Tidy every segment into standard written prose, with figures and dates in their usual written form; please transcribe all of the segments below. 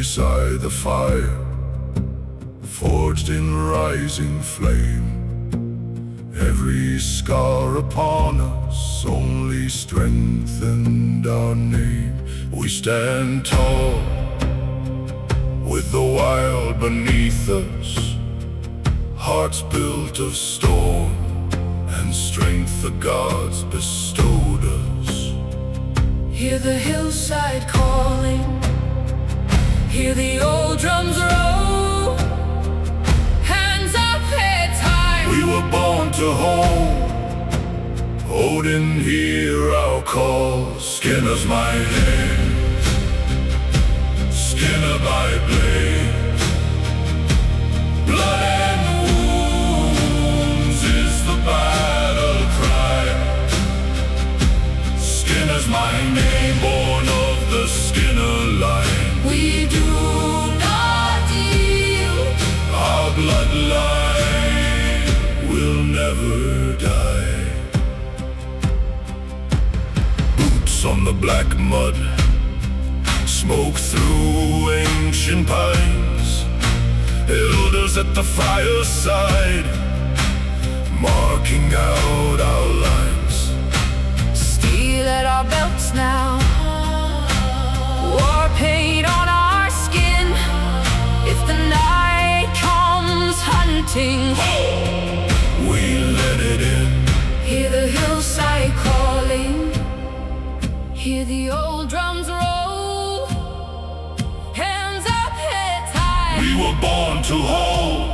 beside the fire, forged in rising flame. Every scar upon us only strengthened our name. We stand tall, with the wild beneath us, hearts built of storm, and strength the gods bestowed us. Hear the hillside calling, hear the old drums roll. Hands up, heads high. We were born to hold. Odin, hear our call. Skinner's my name, Skinner by blade. Blood and wounds is the battle cry. Skinner's my name, born of the Skinner line. We do not yield. Our bloodline will never die. Boots on the black mud, smoke through ancient pines. Elders at the fireside, marking out our lines. Steel at our belts now, war paint on our skin. If the night comes hunting, We let it in. hear the hillside calling, hear the old drums roll. Hands up, heads high. We were born to hold.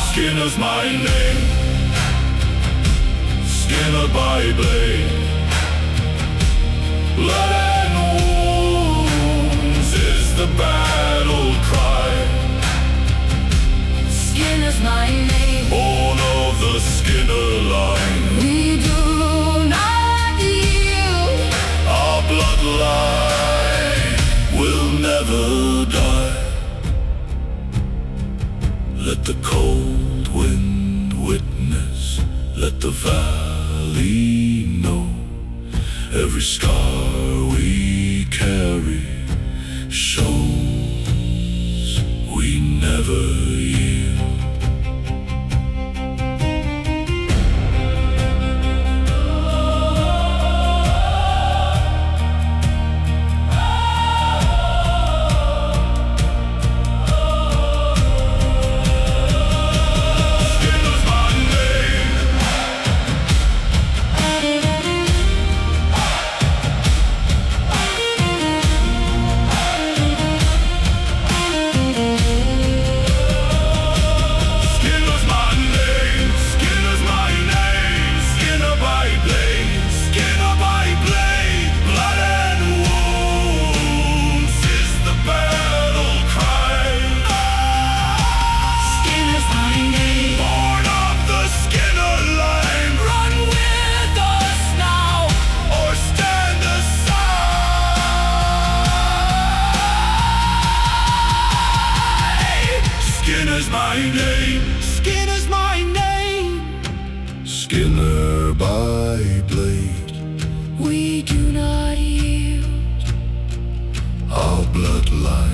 Skinner's my name, Skinner by blade. Blood and wounds is the battle cry. Skinner's my name. Born of the Skinner line. We do not yield. Our bloodline will never die. Let the cold wind witness, let the valley know. Every scar we carry shows we never yield. Skinner's my name, Skinner's my name. Skinner by blade. We do not yield. Our bloodline